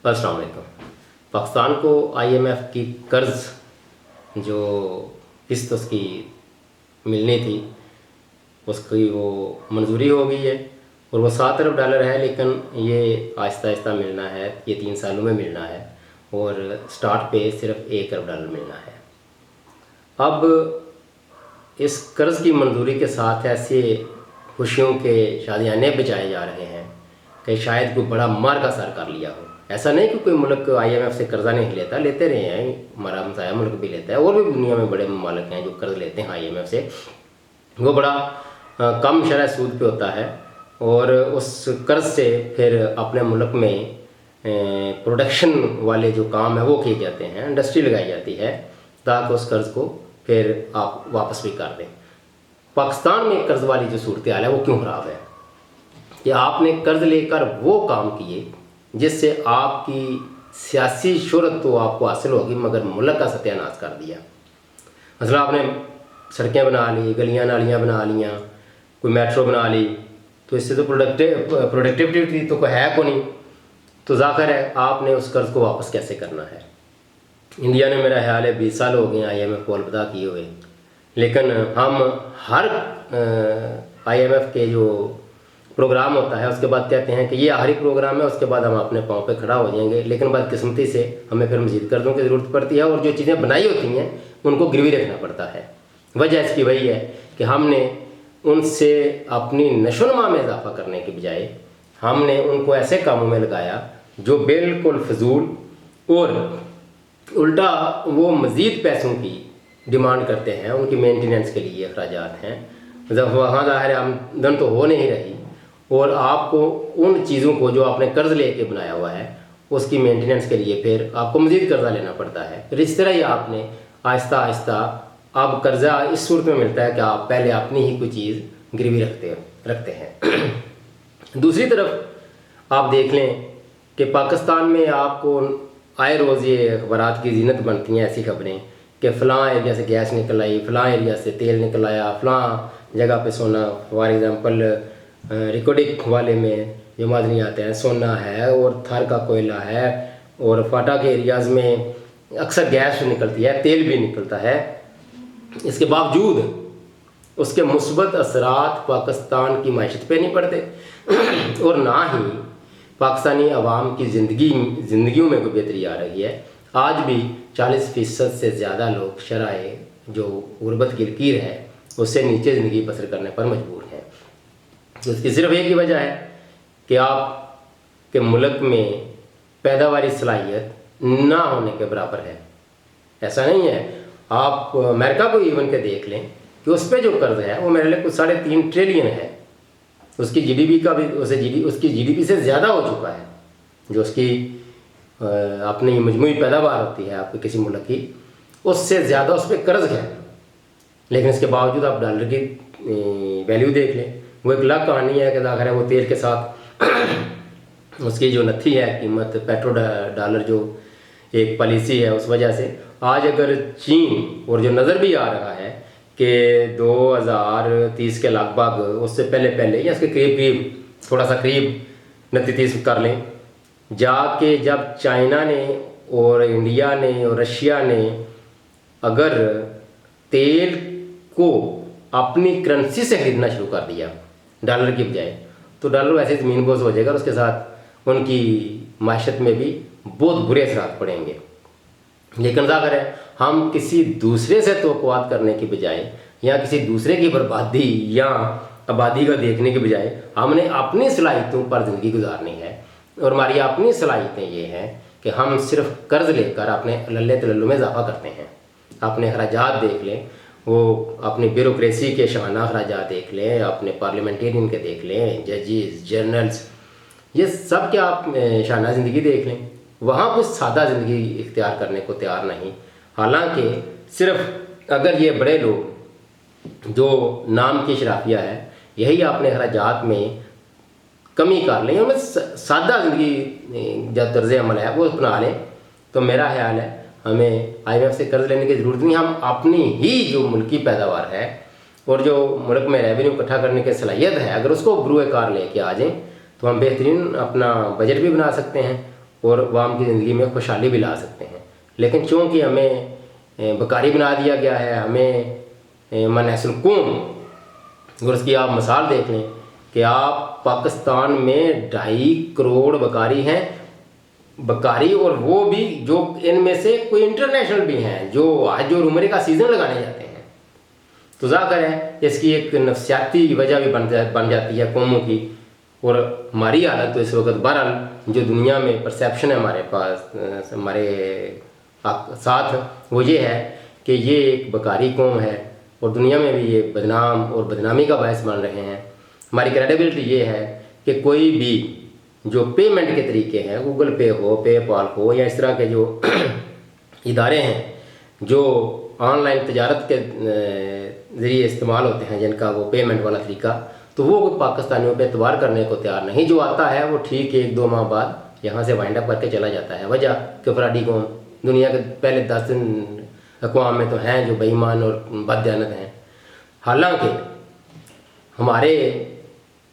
अस्सलाम वालेकुम। पाकिस्तान को IMF की कर्ज़ जो किस्त उसकी मिलनी थी उसकी वो मंजूरी हो गई है और वो $7 अरब है, लेकिन ये आहिस्ता आहिस्ता मिलना है, ये 3 सालों में मिलना है और स्टार्ट पे सिर्फ $1 अरब मिलना है। अब इस कर्ज़ की मंजूरी के साथ ऐसे खुशियों के शादियाने बचाए जा रहे हैं कि शायद कोई बड़ा मार का सर कर लिया हो। ऐसा नहीं कि कोई मुल्क IMF से कर्जा नहीं लेता, लेते रहे हैं, हमारा हमसाया मुल्क भी लेता है और भी दुनिया में बड़े ममालिक हैं जो कर्ज लेते हैं IMF से। वो बड़ा कम शरह सूद पे होता है और उस कर्ज से फिर अपने मुल्क में प्रोडक्शन वाले जो काम है वो किए जाते हैं, इंडस्ट्री लगाई जाती है ताकि उस कर्ज़ को फिर आप वापस भी कर दें। पाकिस्तान में कर्ज़ वाली जो सूरत हाल है वो क्यों ख़राब है कि आपने कर्ज़ लेकर वो काम किए जिससे आपकी सियासी शोहरत तो आपको हासिल होगी मगर मुल्क का सत्यानाश कर दिया। मतलब आपने सड़कें बना ली, गलियां नालियां बना लियाँ, कोई मेट्रो बना ली, तो इससे तो प्रोडक्टिविटी तो कोई है को नहीं, तो ज़ाहिर है आपने उस कर्ज़ को वापस कैसे करना है। इंडिया ने मेरा ख्याल है 20 साल हो गए IMF को अलविदा किए हुए, लेकिन हम हर IMF के जो प्रोग्राम होता है उसके बाद कहते हैं कि ये आखिरी प्रोग्राम है, उसके बाद हम अपने पाँव पे खड़ा हो जाएंगे, लेकिन बदकिस्मती से हमें फिर मज़ीद कर्ज़ों की ज़रूरत पड़ती है और जो चीज़ें बनाई होती हैं उनको गिरवी रखना पड़ता है। वजह इसकी वही है कि हमने उनसे अपनी नशोनुमा में इजाफा करने के बजाय हमने उनको ऐसे कामों में लगाया जो बिल्कुल फजूल और उल्टा वो मज़ीद पैसों की डिमांड करते हैं, उनकी मेंटेनेंस के लिए अखराजात हैं। जब वहाँ ज़ाहिर आमदन तो हो नहीं रही और आपको उन चीज़ों को जो आपने कर्ज़ लेके बनाया हुआ है उसकी मेंटेनेंस के लिए फिर आपको मज़ीद कर्ज़ा लेना पड़ता है। फिर इस तरह ही आपने आहिस्ता आहिस्ता अब कर्ज़ा इस सूरत में मिलता है कि आप पहले अपनी ही कोई चीज़ गिरवी रखते हैं। दूसरी तरफ आप देख लें कि पाकिस्तान में आपको आए रोज़ ये अखबारात की जीनत बनती हैं ऐसी खबरें कि फ़लाँ एरिया से गैस निकल आई, फ़लाँ एरिया से तेल निकल आया, फ़लाँ जगह पे सोना, फॉर एग्ज़ाम्पल रिकॉर्डिक वाले में जो मादनी आते हैं सोना है और थार का कोयला है और फाटा के एरियाज़ में अक्सर गैस निकलती है, तेल भी निकलता है। इसके बावजूद उसके मुस्बत असरात पाकिस्तान की मायशत पे नहीं पड़ते और ना ही पाकिस्तानी अवाम की ज़िंदगियों में कोई बेहतरी आ रही है। आज भी 40% से ज़्यादा लोग शराए जो गुर्बत की लकीर है उससे नीचे ज़िंदगी बसर करने पर मजबूर हैं। तो इसकी सिर्फ एक ही वजह है कि आपके मुल्क में पैदावारी सलाहियत ना होने के बराबर है। ऐसा नहीं है, आप अमेरिका को इवन के देख लें कि उस पर जो कर्ज़ है वो मेरे लिए कुछ 3.5 ट्रिलियन है। उसकी GDP का भी उसकी GDP से ज़्यादा हो चुका है जो उसकी अपनी मजमूई पैदावार होती है आपके किसी मुल्क की, उससे ज़्यादा उस पर कर्ज़ है। लेकिन इसके बावजूद आप डॉलर की वैल्यू देख लें, वो एक अलग कहानी है कि आखिर है वो तेल के साथ उसकी जो नथी है कीमत पेट्रो डॉलर जो एक पॉलिसी है उस वजह से आज अगर चीन और जो नज़र भी आ रहा है कि 2030 के लगभग उससे पहले या उसके करीब थोड़ा सा करीब 29 कर लें जाके जब चाइना ने और इंडिया ने और रशिया ने अगर तेल को अपनी करेंसी से खरीदना शुरू कर दिया डॉलर की बजाय, तो डॉलर वैसे ज़मीन बोझ हो जाएगा और उसके साथ उनकी माशत में भी बहुत बुरे असरात पड़ेंगे। लेकिन ज़ाहिर है हम किसी दूसरे से तवक्कुआत करने की बजाय या किसी दूसरे की बर्बादी या आबादी का देखने के बजाय हमने अपनी सलाहियतों पर ज़िंदगी गुजारनी है और हमारी अपनी सलाहियतें ये हैं कि हम सिर्फ कर्ज़ लेकर अपने लल्ले तलल्लु में इजाफा करते हैं। अपने अखराजात देख लें, वो अपनी ब्यूरोक्रेसी के शाना अखराजात देख लें, अपने पार्लियामेंटेरियन के देख लें, जजेस, जर्नल्स, ये सब के आप शाना ज़िंदगी देख लें, वहाँ कुछ सादा ज़िंदगी इख्तियार करने को तैयार नहीं। हालांकि सिर्फ अगर ये बड़े लोग जो नाम की शराफिया है यही अपने अखराजात में कमी कर लें, उनमें सादा ज़िंदगी जो तर्ज़ अमल है वो अपना लें, तो मेरा ख्याल है हमें IMF से कर्ज़ लेने की ज़रूरत नहीं। हम अपनी ही जो मुल्की पैदावार है और जो मुल्क में रेवेन्यू इकट्ठा करने की सलाहियत है अगर उसको बरूए कार लेके आ जाएँ तो हम बेहतरीन अपना बजट भी बना सकते हैं اور عوام کی زندگی میں خوشحالی بھی لا سکتے ہیں. لیکن چونکہ ہمیں بکاری بنا دیا گیا ہے، ہمیں من حیث القوم، اور اس کی آپ مثال دیکھ لیں کہ آپ پاکستان میں 2.5 کروڑ بکاری ہیں، بکاری، اور وہ بھی جو ان میں سے کوئی انٹرنیشنل بھی ہیں جو آج جو عمرے کا سیزن لگانے جاتے ہیں. تو ظاہر ہے اس کی ایک نفسیاتی وجہ بھی بن جاتی ہے قوموں کی. اور ہماری حالت تو اس وقت بہرحال جو دنیا میں پرسیپشن ہے ہمارے پاس ہمارے ساتھ وہ یہ ہے کہ یہ ایک بکاری قوم ہے، اور دنیا میں بھی یہ بدنام اور بدنامی کا باعث بن رہے ہیں. ہماری کریڈیبلٹی یہ ہے کہ کوئی بھی جو پیمنٹ کے طریقے ہیں، گوگل پے ہو، پے پال ہو، یا اس طرح کے جو ادارے ہیں جو آن لائن تجارت کے ذریعے استعمال ہوتے ہیں، جن کا وہ پیمنٹ والا طریقہ، تو وہ پاکستانیوں پہ اعتبار کرنے کو تیار نہیں. جو آتا ہے وہ ٹھیک 1-2 ماہ بعد یہاں سے وائنڈ اپ کر کے چلا جاتا ہے. وجہ کہ فراڈی قوم دنیا کے پہلے 10 اقوام میں تو ہیں جو بے ایمان اور بددیانت ہیں. حالانکہ ہمارے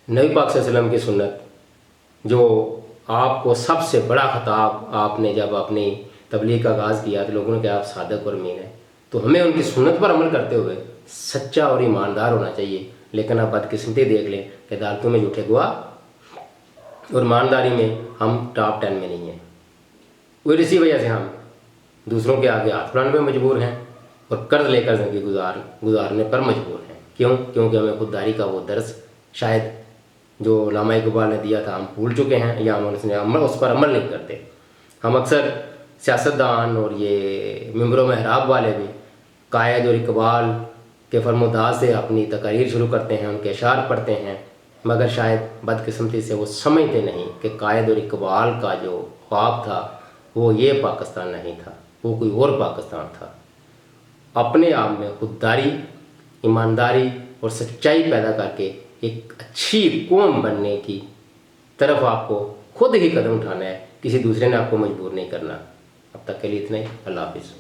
نبی پاک صلی اللہ علیہ وسلم کی سنت، جو آپ کو سب سے بڑا خطاب آپ نے جب اپنی تبلیغ کا آغاز کیا تو لوگوں نے کہا آپ صادق اور امین ہیں، تو ہمیں ان کی سنت پر عمل کرتے ہوئے سچا اور ایماندار ہونا چاہیے. لیکن آپ بدقسمتی دیکھ لیں کہ عدالتوں میں جھوٹے گواہ اور ایمانداری میں ہم ٹاپ 10 میں نہیں ہیں. اور اسی وجہ سے ہم دوسروں کے آگے ہاتھ پھیلانے پہ مجبور ہیں اور قرض لے کر زندگی گزارنے پر مجبور ہیں. کیونکہ ہمیں خودداری کا وہ درس شاید جو علامہ اقبال نے دیا تھا ہم بھول چکے ہیں، یا ہم اس پر عمل نہیں کرتے. ہم اکثر سیاستدان اور یہ ممبر و محراب والے بھی قائد اور اقبال کے فرمودات سے اپنی تقاریر شروع کرتے ہیں، ان کے اشعار پڑھتے ہیں، مگر شاید بدقسمتی سے وہ سمجھتے نہیں کہ قائد اور اقبال کا جو خواب تھا وہ یہ پاکستان نہیں تھا، وہ کوئی اور پاکستان تھا. اپنے آپ میں خودداری، ایمانداری اور سچائی پیدا کر کے ایک اچھی قوم بننے کی طرف آپ کو خود ہی قدم اٹھانا ہے، کسی دوسرے نے آپ کو مجبور نہیں کرنا. اب تک کے لیے اتنا ہی. اللہ حافظ.